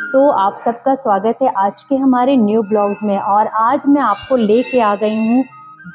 तो आप सबका स्वागत है आज के हमारे न्यू ब्लॉग में। और आज मैं आपको लेके आ गई हूँ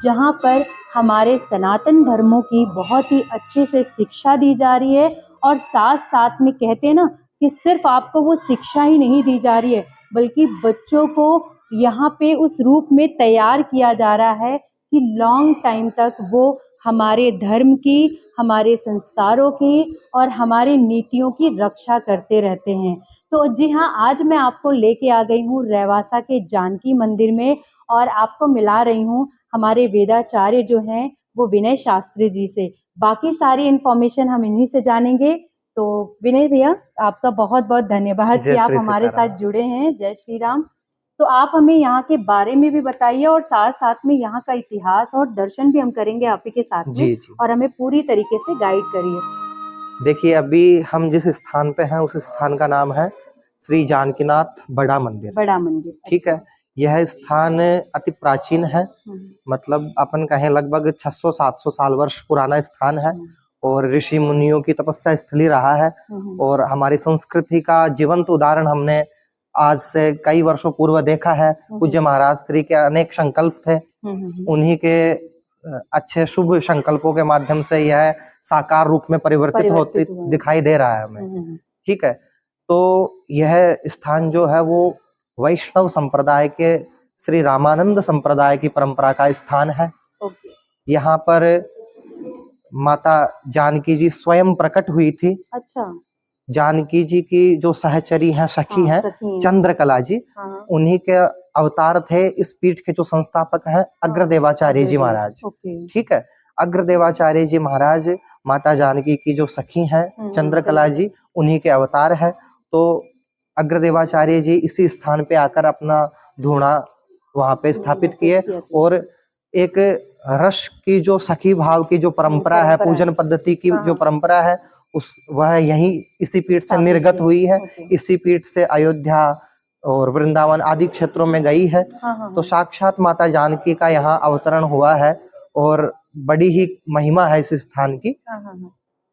जहाँ पर हमारे सनातन धर्मों की बहुत ही अच्छे से शिक्षा दी जा रही है। और साथ साथ में कहते हैं ना कि सिर्फ आपको वो शिक्षा ही नहीं दी जा रही है, बल्कि बच्चों को यहाँ पे उस रूप में तैयार किया जा रहा है कि लॉन्ग टाइम तक वो हमारे धर्म की, हमारे संस्कारों की और हमारे नीतियों की रक्षा करते रहते हैं। तो जी हाँ, आज मैं आपको लेके आ गई हूँ रेवासा के जानकी मंदिर में, और आपको मिला रही हूँ हमारे वेदाचार्य जो हैं वो विनय शास्त्री जी से। बाकी सारी इन्फॉर्मेशन हम इन्हीं से जानेंगे। तो विनय भैया, आपका बहुत बहुत धन्यवाद कि जय आप श्री हमारे सीताराम। साथ जुड़े हैं। जय श्री राम। तो आप हमें यहाँ के बारे में भी बताइए, और साथ साथ में यहाँ का इतिहास और दर्शन भी हम करेंगे आप ही के साथ में, जी जी। और हमें पूरी तरीके से गाइड करिए। देखिए, अभी हम जिस स्थान पे हैं उस स्थान का नाम है श्री जानकीनाथ बड़ा मंदिर। बड़ा मंदिर, ठीक अच्छा। है। यह स्थान अति प्राचीन है, मतलब अपन कहें लगभग 600-700 साल वर्ष पुराना स्थान है और ऋषि मुनियों की तपस्या स्थली रहा है। और हमारी संस्कृति का जीवंत उदाहरण हमने आज से कई वर्षों पूर्व देखा है। पूज्य महाराज श्री के अनेक संकल्प थे, उन्हीं के अच्छे शुभ संकल्पों के माध्यम से यह साकार रूप में परिवर्तित होती दिखाई दे रहा है हमें। ठीक है। तो यह स्थान जो है वो वैष्णव संप्रदाय के श्री रामानंद संप्रदाय की परंपरा का स्थान है। यहाँ पर माता जानकी जी स्वयं प्रकट हुई थी। अच्छा। जानकी जी की जो सहचरी हैं, सखी हैं, चंद्रकला जी, उन्हीं के अवतार थे। इस पीठ के जो संस्थापक हैं अग्रदेवाचार्य जी महाराज। ठीक है। अग्रदेवाचार्य जी महाराज माता जानकी की जो सखी हैं चंद्रकला जी, उन्हीं के अवतार है। तो अग्रदेवाचार्य जी इसी स्थान पे आकर अपना धूणा वहां पे स्थापित किए, और एक रस की जो सखी भाव की जो परंपरा है, पूजन पद्धति की जो परंपरा है, उस वह यही इसी पीठ से निर्गत हुई है। इसी पीठ से अयोध्या और वृंदावन आदि क्षेत्रों में गई है। तो साक्षात माता जानकी का यहाँ अवतरण हुआ है और बड़ी ही महिमा है इस स्थान की।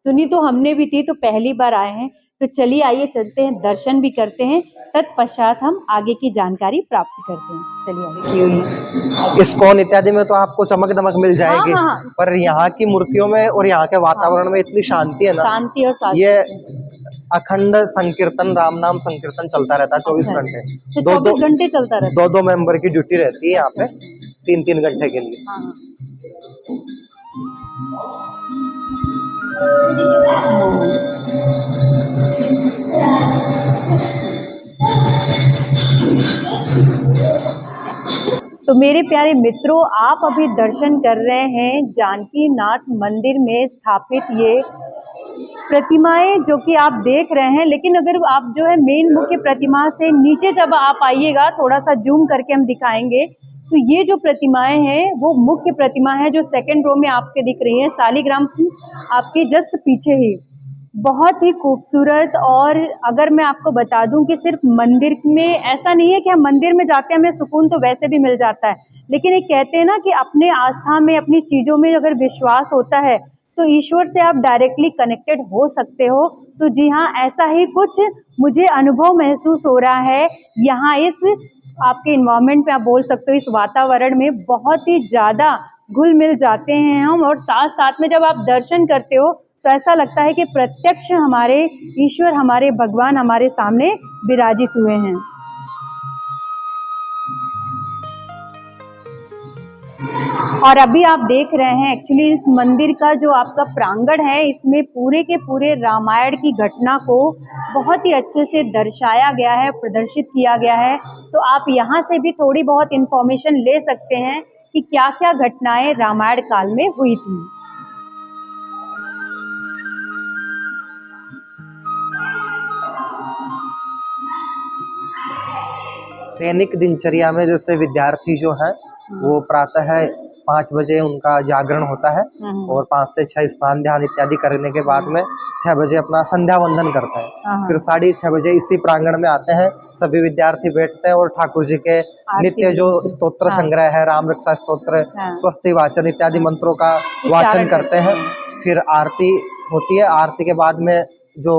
सुनी तो हमने भी थी, तो पहली बार आए हैं। तो चलिए आइए चलते हैं, दर्शन भी करते हैं, तत्पश्चात हम आगे की जानकारी प्राप्त करते हैं। चलिए। इस्कॉन इत्यादि में तो आपको चमक दमक मिल जाएगी। पर यहाँ की मूर्तियों में और यहाँ के वातावरण में इतनी शांति है ना, शांति और ये अखंड संकीर्तन, राम नाम संकीर्तन चलता रहता है 24 घंटे। 24 घंटे चलता रहता है। दो मेंबर की ड्यूटी रहती है यहाँ पे 3-3 घंटे के लिए। तो मेरे प्यारे मित्रों, आप अभी दर्शन कर रहे हैं जानकी नाथ मंदिर में स्थापित ये प्रतिमाएं जो कि आप देख रहे हैं। लेकिन अगर आप जो है मेन मुख्य प्रतिमा से नीचे जब आप आइएगा, थोड़ा सा जूम करके हम दिखाएंगे, तो ये जो प्रतिमाएं हैं वो मुख्य प्रतिमा है जो सेकंड रो में आपके दिख रही है, शालिग्राम आपके जस्ट पीछे ही। बहुत ही खूबसूरत। और अगर मैं आपको बता दूं कि सिर्फ मंदिर में ऐसा नहीं है कि हम मंदिर में जाते हैं हमें सुकून तो वैसे भी मिल जाता है, लेकिन एक कहते हैं ना कि अपने आस्था में, अपनी चीज़ों में अगर विश्वास होता है तो ईश्वर से आप डायरेक्टली कनेक्टेड हो सकते हो। तो जी हाँ, ऐसा ही कुछ मुझे अनुभव महसूस हो रहा है यहाँ इस आपके इन्वायरमेंट पे, आप बोल सकते हो इस वातावरण में बहुत ही ज़्यादा घुल मिल जाते हैं हम। और साथ साथ में जब आप दर्शन करते हो तो ऐसा लगता है कि प्रत्यक्ष हमारे ईश्वर, हमारे भगवान हमारे सामने विराजित हुए हैं। और अभी आप देख रहे हैं एक्चुअली इस मंदिर का जो आपका प्रांगण है, इसमें पूरे के पूरे रामायण की घटना को बहुत ही अच्छे से दर्शाया गया है, प्रदर्शित किया गया है। तो आप यहाँ से भी थोड़ी बहुत इन्फॉर्मेशन ले सकते हैं कि क्या क्या घटनाएं रामायण काल में हुई थी। दैनिक दिनचर्या में जैसे विद्यार्थी जो है वो प्रातः 5 बजे उनका जागरण होता है और 5 से 6 स्नान ध्यान इत्यादि करने के बाद में 6 बजे अपना संध्या वंदन करते हैं। फिर 6:30 बजे इसी प्रांगण में आते हैं, सभी विद्यार्थी बैठते हैं और ठाकुर जी के नित्य जो स्तोत्र संग्रह है, राम रक्षा स्तोत्र, स्वस्ति वाचन इत्यादि मंत्रों का वाचन करते हैं। फिर आरती होती है। आरती के बाद में जो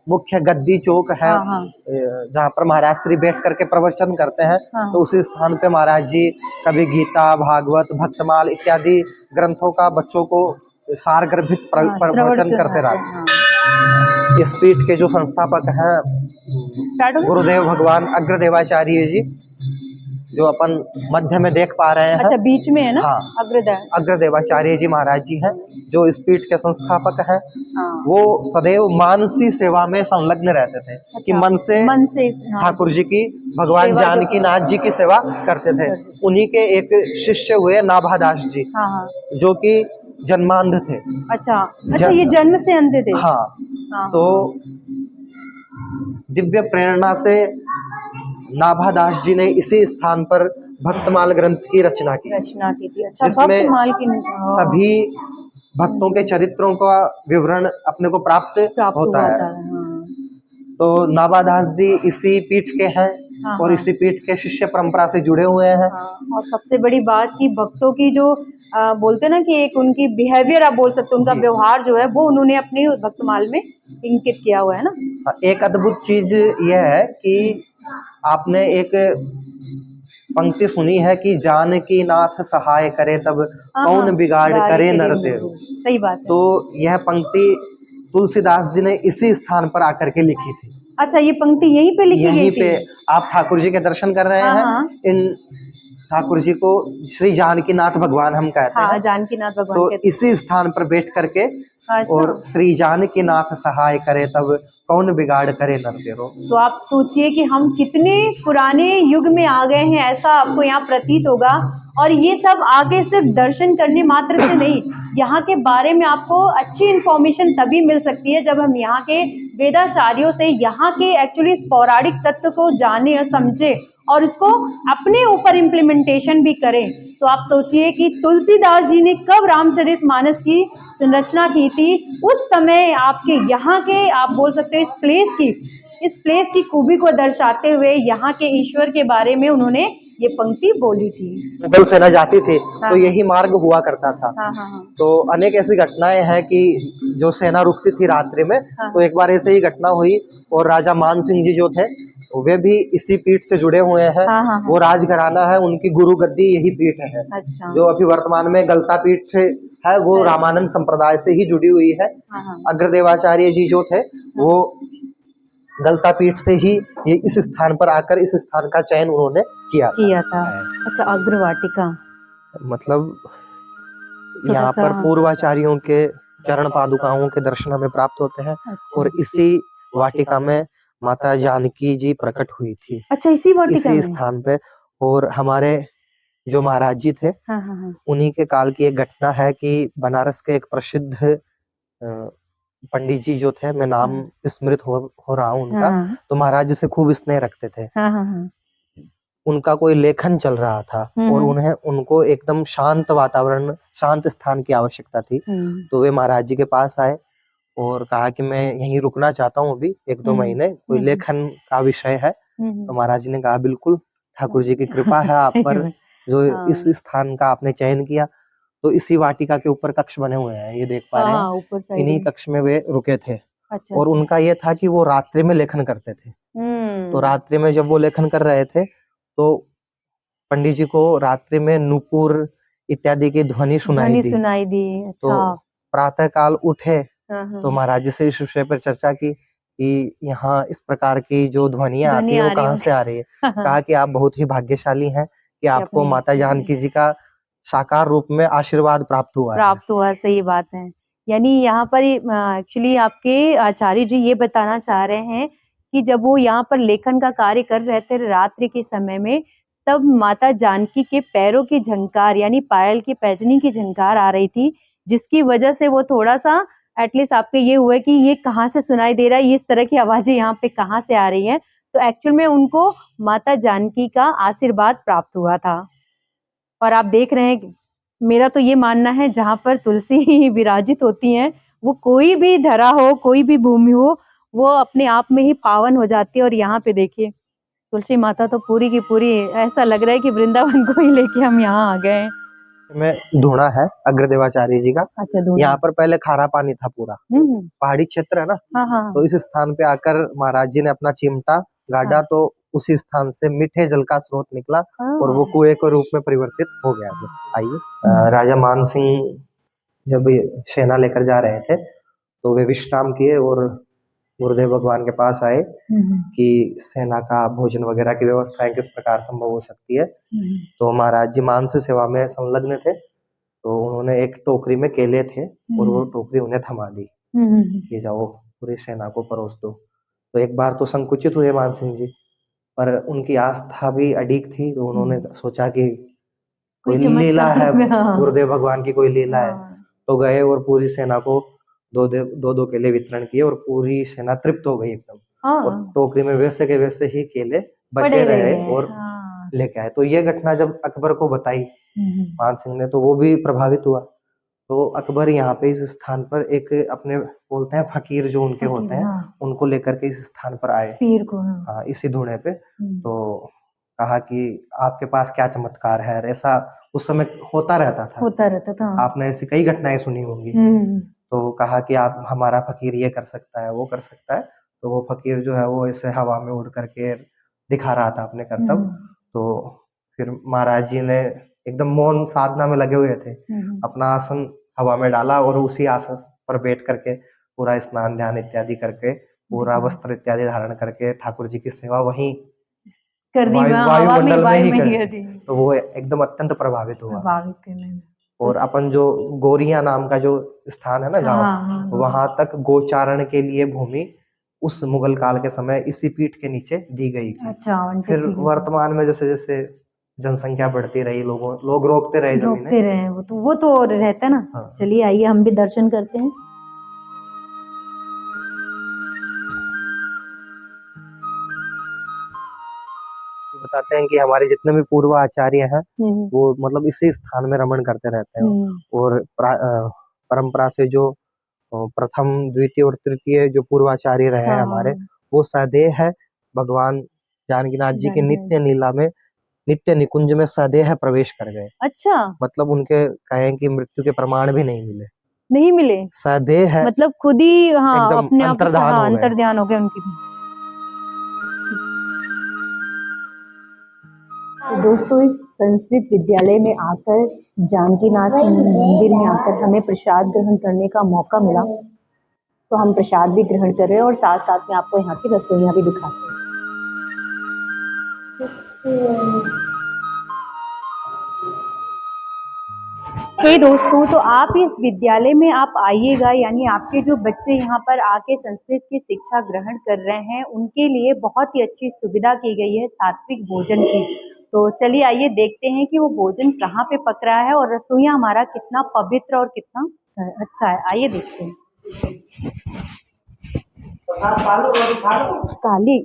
मुख्य गद्दी चौक है, हाँ हाँ जहाँ पर महाराज श्री बैठ करके प्रवचन करते हैं। हाँ। तो उसी स्थान पे महाराज जी कभी गीता, भागवत, भक्तमाल इत्यादि ग्रंथों का बच्चों को सारगर्भित हाँ, श्रवण प्रवचन करते करते रहते हैं, हैं। इस पीठ के जो संस्थापक हैं स्टार्ट हो गया? गुरुदेव भगवान अग्रदेवाचार्य जी, जो अपन मध्य में देख पा रहे हैं। अच्छा, बीच में है ना? हाँ, अग्रदय। अग्रदेवाचार्य जी महाराज जी हैं, जो इस पीठ के संस्थापक हैं। हाँ। वो सदैव मानसी सेवा में संलग्न रहते थे, कि अच्छा, मन से हाँ, ठाकुर जी की, भगवान सेवा जानकी नाथ जी की सेवा करते थे। उन्हीं के एक शिष्य हुए नाभादास जी, हाँ हाँ। जो कि जन्मांध थे। अच्छा अच्छा, ये जन्म से अंधे थे? हाँ, हाँ। तो दिव्य प्रेरणा से नाभादास जी ने इसी स्थान पर भक्तमाल ग्रंथ की रचना की, थी। अच्छा, जिसमें भक्तमाल की सभी भक्तों के चरित्रों का विवरण अपने को प्राप्त होता हुआ है। था। हाँ। तो नाभादास जी इसी पीठ के हैं हाँ, और हाँ। इसी पीठ के शिष्य परंपरा से जुड़े हुए हैं। हाँ, और सबसे बड़ी बात कि भक्तों की जो बोलते हैं ना कि एक उनकी बिहेवियर, आप बोल सकते हो, उनका जी। व्यवहार जो है वो उन्होंने अपनी भक्तमाल में इंकित किया हुआ है ना। एक अद्भुत चीज यह है कि आपने एक पंक्ति सुनी है कि जानकी नाथ सहाय करे तब हाँ, कौन हाँ, बिगाड़ करे नर मेरे। तेरो। सही बात है। तो यह पंक्ति तुलसीदास जी ने इसी स्थान पर आकर के लिखी थी। अच्छा, ये पंक्ति यहीं पे लिखी गई यहीं थी? पे आप ठाकुर जी के दर्शन कर रहे हाँ, हैं। हाँ। इन ठाकुर जी को श्री जानकीनाथ भगवान हम कहते हाँ, हैं। जानकीनाथ भगवान तो कहते इसी स्थान पर बैठ करके अच्छा। और श्री जानकीनाथ सहाय करे तब कौन बिगाड़ करे नर तेरो। तो आप सोचिए कि हम कितने पुराने युग में आ गए हैं, ऐसा आपको यहाँ प्रतीत होगा। और ये सब आगे सिर्फ दर्शन करने मात्र से नहीं, यहाँ के बारे में आपको अच्छी इन्फॉर्मेशन तभी मिल सकती है जब हम यहाँ के वेदाचार्यों से यहाँ के एक्चुअली पौराणिक तत्व को जाने और समझे और इसको अपने ऊपर इम्प्लीमेंटेशन भी करें। तो आप सोचिए कि तुलसीदास जी ने कब रामचरितमानस की संरचना की थी। उस समय आपके यहाँ के, आप बोल सकते हो, इस प्लेस की खूबी को दर्शाते हुए यहाँ के ईश्वर के बारे में उन्होंने ये पंक्ति बोली थी। मुगल सेना जाती थी हाँ, तो यही मार्ग हुआ करता था। हाँ हाँ हाँ। तो अनेक ऐसी घटनाएं हैं कि जो सेना रुकती थी रात्रि में, हाँ। तो एक बार ऐसे ही घटना हुई और राजा मान सिंह जी जो थे वे भी इसी पीठ से जुड़े हुए हैं। हाँ, हाँ, हाँ। वो राजघराना है, उनकी गुरु गद्दी यही पीठ है। अच्छा। जो अभी वर्तमान में गलता पीठ है वो रामानंद संप्रदाय से ही जुड़ी हुई है। हाँ, हाँ। अग्रदेवाचार्य जी जो थे वो गलता पीठ से ही ये इस स्थान पर आकर इस स्थान का चयन उन्होंने किया था। अच्छा, अग्रवाटिका मतलब तो यहाँ कैसा? पर पूर्वाचार्यों के चरण पादुकाओं के दर्शन हमें प्राप्त होते हैं। अच्छा। और इसी वाटिका में माता जानकी जी प्रकट हुई थी। अच्छा, इसी वाटिका इसी में? स्थान पे। और हमारे जो महाराज जी थे हाँ हाँ हाँ। उन्हीं के काल की एक घटना है कि बनारस के एक प्रसिद्ध पंडित जी जो थे, मैं नाम विस्मृत हो रहा हूँ उनका, हाँ। तो महाराज जी से खूब स्नेह रखते थे। हाँ हाँ हाँ। उनका कोई लेखन चल रहा था और उनको एकदम शांत वातावरण, शांत स्थान की आवश्यकता थी। तो वे महाराज जी के पास आए और कहा कि मैं यहीं रुकना चाहता हूँ अभी 1-2 महीने, कोई लेखन का विषय है। तो महाराज जी ने कहा बिल्कुल, ठाकुर जी की कृपा है आप पर, जो इस स्थान का आपने चयन किया। तो इसी वाटिका के ऊपर कक्ष बने हुए हैं, ये देख पा रहे हैं। ऊपर साइड इन्हीं में। कक्ष में वे रुके थे। अच्छा, और उनका ये था कि वो रात्रि में लेखन करते थे। तो रात्रि में जब वो लेखन कर रहे थे तो पंडित जी को रात्रि में नूपुर इत्यादि की ध्वनि सुनाई दी। अच्छा। तो प्रातः काल उठे हाँ, तो महाराज जी से इस विषय पर चर्चा की कि यहाँ इस प्रकार की जो ध्वनियां आती है वो कहाँ से आ रही है। कहा कि आप बहुत ही भाग्यशाली हैं कि आपको माता जानकी जी का साकार रूप में आशीर्वाद प्राप्त हुआ। सही बात है। यानी यहाँ पर एक्चुअली आपके आचार्य जी ये बताना चाह रहे हैं कि जब वो यहाँ पर लेखन का कार्य कर रहे थे रात्रि के समय में, तब माता जानकी के पैरों की झंकार, यानी पायल की पैजनी की झंकार आ रही थी, जिसकी वजह से वो थोड़ा सा एटलीस्ट आपके ये हुआ कि ये कहाँ से सुनाई दे रहा है, ये इस तरह की आवाजें यहाँ पे कहाँ से आ रही हैं। तो एक्चुअल में उनको माता जानकी का आशीर्वाद प्राप्त हुआ था। और आप देख रहे हैं, मेरा तो ये मानना है जहाँ पर तुलसी विराजित होती हैं, वो कोई भी धरा हो, कोई भी भूमि हो, वो अपने आप में ही पावन हो जाती है। और यहाँ पे देखिए तुलसी माता तो पूरी की पूरी, ऐसा लग रहा है कि वृंदावन को ही लेके हम यहाँ आ गए हैं। में धूणा है अग्रदेवाचार्य जी का। अच्छा, दूर। यहाँ पर पहले खारा पानी था पूरा, हम्म। पहाड़ी क्षेत्र है ना, हाँ हाँ तो इस स्थान पे आकर महाराज जी ने अपना चिमटा गाड़ा, हाँ। तो उसी स्थान से मीठे जल का स्रोत निकला और वो हाँ। कुएं के रूप में परिवर्तित हो गया। आइए, राजा मान सिंह जब ये सेना लेकर जा रहे थे तो वे विश्राम किए और गुरुदेव भगवान के पास आए कि सेना का भोजन वगैरह की व्यवस्थाएं किस प्रकार संभव हो सकती है। तो महाराज जी मानस सेवा में संलग्न थे, तो उन्होंने एक टोकरी में केले थे और वो टोकरी उन्हें थमा दी कि जाओ पूरी सेना को परोस दो। तो एक बार तो संकुचित हुए मान सिंह जी, पर उनकी आस्था भी अडिग थी, तो उन्होंने सोचा कि कोई लीला है, हाँ। गुरुदेव भगवान की कोई लीला है। हाँ। तो गए और पूरी सेना को दो दो केले वितरण किए और पूरी सेना तृप्त हो गई एकदम। और हाँ। टोकरी में वैसे के वैसे ही केले बचे पड़े रहे रहे। और हाँ। लेके आए। तो ये घटना जब अकबर को बताई मान सिंह ने, तो वो भी प्रभावित हुआ। तो अकबर यहाँ पे इस स्थान पर एक अपने बोलते हैं फकीर जो उनके होते हैं, हाँ। उनको लेकर के इस स्थान पर आए, पीर को। हाँ। हाँ, इसी धूणे पे। तो कहा कि आपके पास क्या चमत्कार है, ऐसा उस समय होता रहता था, होता रहता था। आपने ऐसी कई घटनाएं सुनी होंगी। तो कहा कि आप हमारा फकीर ये कर सकता है, वो कर सकता है। तो वो फकीर जो है वो ऐसे हवा में उड़ करके दिखा रहा था अपने करतब। तो फिर महाराज जी ने एकदम मौन साधना में लगे हुए थे, अपना आसन हवा में डाला और उसी आसन पर बैठ करके पूरा स्नान ध्यान इत्यादि करके, पूरा वस्त्र इत्यादि धारण करके ठाकुर जी की सेवा वहीं कर दी, वायुमंडल में ही कर कर दी। तो वो एकदम अत्यंत प्रभावित हुआ। प्रभावित करने में। और अपन जो गोरिया नाम का जो स्थान है ना गांव, हाँ। वहां तक गोचारण के लिए भूमि उस मुगल काल के समय इसी पीठ के नीचे दी गई थी। अच्छा, फिर वर्तमान में जैसे जैसे जनसंख्या बढ़ती रही, लोग रोकते रहे जमीनें, रोकते रहे, वो तो रहता है ना। हाँ। चलिए आइए हम भी दर्शन करते हैं। बताते हैं कि हमारे जितने भी पूर्व आचार्य हैं वो मतलब इसी स्थान में रमण करते रहते हैं। और परंपरा से जो प्रथम द्वितीय और तृतीय जो पूर्वाचार्य रहे हैं हमारे, वो सदैव है भगवान जानकीनाथ जी के नित्य लीला में, नित्य निकुंज में सदैव प्रवेश कर गए। अच्छा, मतलब उनके कहें कि मृत्यु के प्रमाण भी नहीं मिले, सदैव है, मतलब खुद ही एकदम अपने आप अंतर्ध्यान हो गए उनकी। तो दोस्तों, इस संस्कृत विद्यालय में आकर, जानकीनाथ मंदिर में आकर हमें प्रसाद ग्रहण करने का मौका मिला, तो हम प्रसाद भी ग्रहण कर रहे हैं और साथ साथ में आपको यहाँ की रसोइयाँ भी दिखाते हैं। दोस्तों, तो आप इस विद्यालय में आप आइएगा, यानी आपके जो बच्चे यहाँ पर आके संस्कृत की शिक्षा ग्रहण कर रहे हैं, उनके लिए बहुत ही अच्छी सुविधा की गई है सात्विक भोजन की। तो चलिए आइए देखते हैं कि वो भोजन कहाँ पे पक रहा है और रसोईया हमारा कितना पवित्र और कितना अच्छा है। आइए देखते हैं। खाली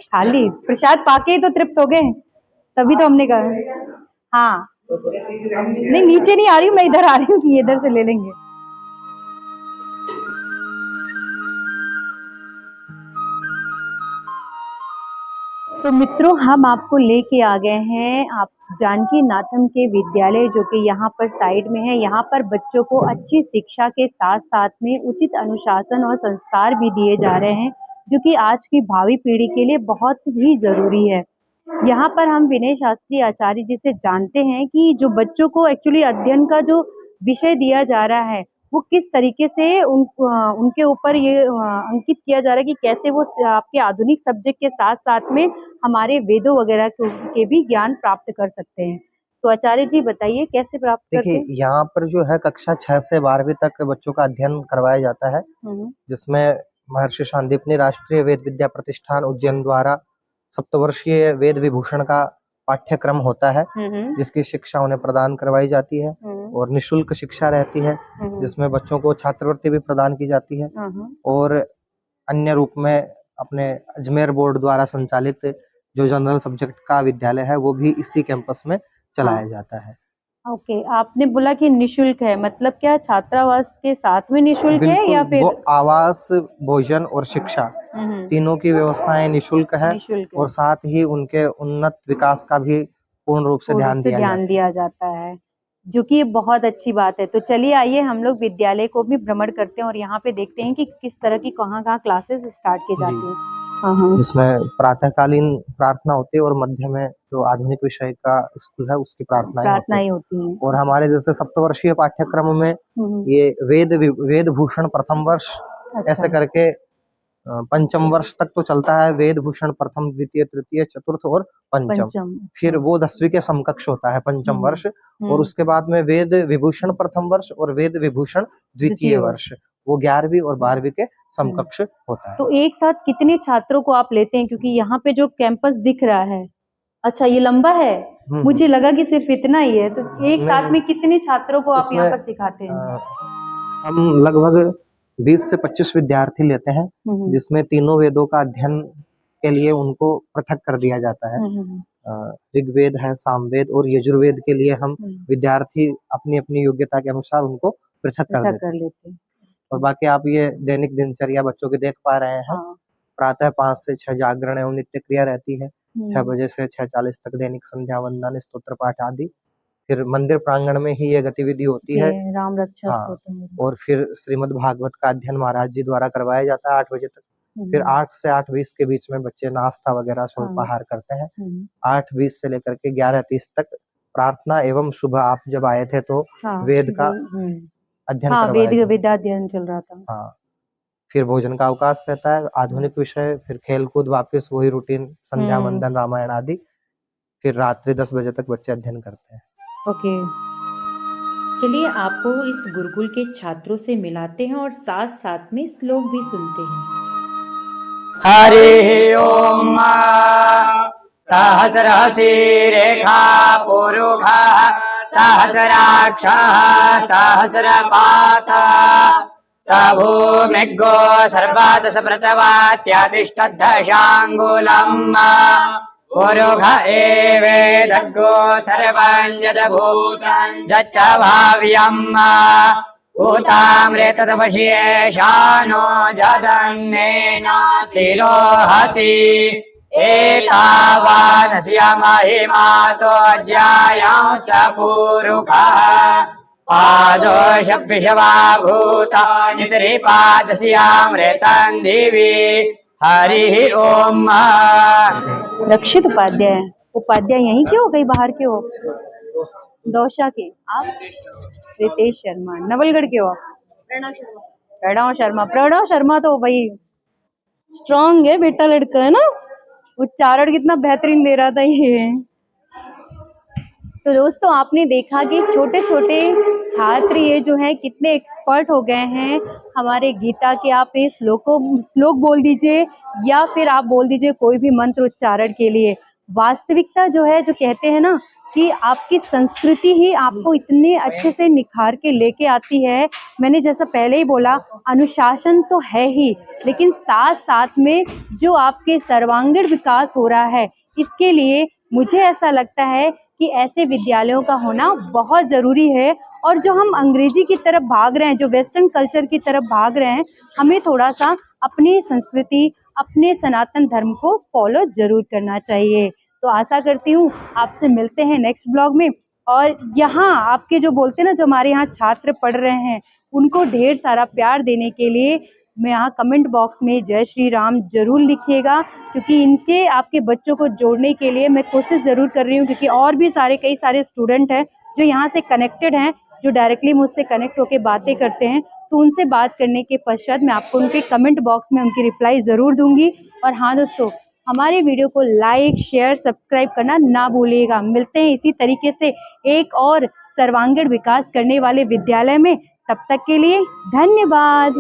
खाली प्रसाद पाके ही तो तृप्त हो गए, तभी तो हमने कहा। हाँ, नहीं नीचे नहीं आ रही हूँ मैं, इधर आ रही हूँ कि इधर से ले लेंगे। तो मित्रों, हम आपको लेके आ गए हैं आप जानकी नाथम के विद्यालय, जो कि यहाँ पर साइड में है। यहाँ पर बच्चों को अच्छी शिक्षा के साथ साथ में उचित अनुशासन और संस्कार भी दिए जा रहे हैं, जो कि आज की भावी पीढ़ी के लिए बहुत ही जरूरी है। यहाँ पर हम विनय शास्त्री आचार्य जी से जानते हैं कि जो बच्चों को एक्चुअली अध्ययन का जो विषय दिया जा रहा है, वो किस तरीके से उनके ऊपर ये अंकित किया जा रहा है कि कैसे वो आपके आधुनिक सब्जेक्ट के साथ साथ में हमारे वेदों वगैरह के भी ज्ञान प्राप्त कर सकते हैं। तो आचार्य जी बताइए कैसे प्राप्त करते हैं? देखिए, यहाँ पर जो है कक्षा 6 से 12वीं तक बच्चों का अध्ययन करवाया जाता है, जिसमें महर्षि सांदीपनि राष्ट्रीय वेद विद्या प्रतिष्ठान उज्जैन द्वारा सप्तवर्षीय वेद विभूषण का पाठ्यक्रम होता है, जिसकी शिक्षा उन्हें प्रदान करवाई जाती है और निःशुल्क शिक्षा रहती है, जिसमें बच्चों को छात्रवृत्ति भी प्रदान की जाती है। और अन्य रूप में अपने अजमेर बोर्ड द्वारा संचालित जो जनरल सब्जेक्ट का विद्यालय है, वो भी इसी कैंपस में चलाया जाता है। ओके, आपने बोला कि निशुल्क है, मतलब क्या छात्रावास के साथ में निशुल्क है या फिर? वो आवास, भोजन और शिक्षा तीनों की व्यवस्थाएं निशुल्क है, और साथ ही उनके उन्नत विकास का भी पूर्ण रूप से ध्यान दिया जाता है। जो कि ये बहुत अच्छी बात है। तो चलिए आइए हम लोग विद्यालय को भी भ्रमण करते हैं और यहाँ पे देखते हैं कि किस तरह की कहाँ क्लासेस स्टार्ट की जाती जी। हैं। हाँ। जिसमें प्रातःकालीन प्रार्थना होती है और मध्य में जो आधुनिक विषय का स्कूल है उसकी प्रार्थनाएं होती है। प्रार्थनाएं होती हैं। और हमारे जैसे सप्तवर्षीय पाठ्यक्रम में हम्म। ये वेद भूषण प्रथम वर्ष अच्छा। ऐसे करके पंचम वर्ष तक तो चलता है। वेद भूषण प्रथम द्वितीय तृतीय चतुर्थ और पंचम। पंचम। फिर वो 10वीं के समकक्ष होता है पंचम वर्ष। और उसके बाद में वेद विभूषण प्रथम वर्ष और वेद विभूषण द्वितीय वर्ष, वो 11वीं और 12वीं के समकक्ष होता है। तो एक साथ कितने छात्रों को आप लेते हैं? क्योंकि यहाँ पे जो कैंपस दिख रहा है, अच्छा ये लंबा है, मुझे लगा कि सिर्फ इतना ही है। तो एक साथ में कितने छात्रों को आप यहाँ पर सिखाते हैं? हम लगभग 20 से 25 विद्यार्थी लेते हैं, जिसमें तीनों वेदों का अध्ययन के लिए उनको पृथक कर दिया जाता है। ऋग्वेद है, सामवेद और यजुर्वेद के लिए हम विद्यार्थी अपनी अपनी योग्यता के अनुसार उनको पृथक कर देते हैं। और बाकी आप ये दैनिक दिनचर्या बच्चों की देख पा रहे हैं। प्रातः 5 से 6 जागरण एवं नित्य क्रिया रहती है। 6 बजे से 6:40 तक दैनिक संध्या वंदन, स्तोत्र पाठ आदि। फिर मंदिर प्रांगण में ही ये गतिविधि होती है। राम रक्षा। हाँ, और फिर श्रीमद् भागवत का अध्ययन महाराज जी द्वारा करवाया जाता है 8 बजे तक। फिर 8 से 8:20 के बीच में बच्चे नाश्ता वगैरह स्वल्पाहार करते हैं। 8:20 से लेकर के 11:30 तक प्रार्थना एवं सुबह आप जब आए थे तो वेद का अध्ययन करवाया गया। वेद अध्ययन चल रहा था। हाँ, फिर भोजन का अवकाश रहता है, आधुनिक विषय, फिर खेल कूद, वापस वही रूटीन, संध्या वंदन, रामायण आदि। फिर रात्रि 10 बजे तक बच्चे अध्ययन करते हैं। ओके। चलिए आपको इस गुरुकुल के छात्रों से मिलाते हैं और साथ साथ में श्लोक भी सुनते हैं। हरि ओम सहस्रशी रेखा पुरुषा सहस्राक्षः सहस्रपात स भूमिर्गो सर्वादश प्रतवात्यातिष्ठदशाङ्गुलम् पुरुष एवेदग्गो सर्वं यद्भूतं यच्च भाव्यम् भूतामृततपस्येशानो जदन्नेन तिरोहति एतावानस्य महिमातो ज्यायांस पुरुषः पादोषविषवा भूतानि त्रिपादस्यामृतं दिवि हरि ओम। रक्षित उपाध्याय, उपाध्याय यहीं के हो, कहीं बाहर के हो? दौसा के। आप? रितेश शर्मा। नवलगढ़ के हो आप? प्रणव शर्मा तो भाई स्ट्रॉन्ग है बेटा, लड़का है ना। उच्चारण कितना बेहतरीन दे रहा था ये। तो दोस्तों आपने देखा कि छोटे छोटे छात्र ये जो है कितने एक्सपर्ट हो गए हैं हमारे गीता के। आप ये श्लोक बोल दीजिए या फिर आप बोल दीजिए कोई भी मंत्र उच्चारण के लिए। वास्तविकता जो है, जो कहते हैं ना कि आपकी संस्कृति ही आपको इतने अच्छे से निखार के लेके आती है। मैंने जैसा पहले ही बोला, अनुशासन तो है ही, लेकिन साथ साथ में जो आपके सर्वांगीण विकास हो रहा है, इसके लिए मुझे ऐसा लगता है कि ऐसे विद्यालयों का होना बहुत ज़रूरी है। और जो हम अंग्रेजी की तरफ भाग रहे हैं, जो वेस्टर्न कल्चर की तरफ भाग रहे हैं, हमें थोड़ा सा अपनी संस्कृति, अपने सनातन धर्म को फॉलो जरूर करना चाहिए। तो आशा करती हूँ आपसे मिलते हैं नेक्स्ट ब्लॉग में। और यहाँ आपके जो बोलते हैं ना, जो हमारे यहाँ छात्र पढ़ रहे हैं, उनको ढेर सारा प्यार देने के लिए मैं यहाँ कमेंट बॉक्स में जय श्री राम जरूर लिखिएगा, क्योंकि इनसे आपके बच्चों को जोड़ने के लिए मैं कोशिश ज़रूर कर रही हूँ। क्योंकि और भी कई सारे स्टूडेंट हैं जो यहाँ से कनेक्टेड हैं, जो डायरेक्टली मुझसे कनेक्ट होकर बातें करते हैं। तो उनसे बात करने के पश्चात मैं आपको उनके कमेंट बॉक्स में उनकी रिप्लाई ज़रूर दूंगी। और हाँ दोस्तों, हमारे वीडियो को लाइक, शेयर, सब्सक्राइब करना ना भूलिएगा। मिलते हैं इसी तरीके से एक और सर्वांगीण विकास करने वाले विद्यालय में। तब तक के लिए धन्यवाद।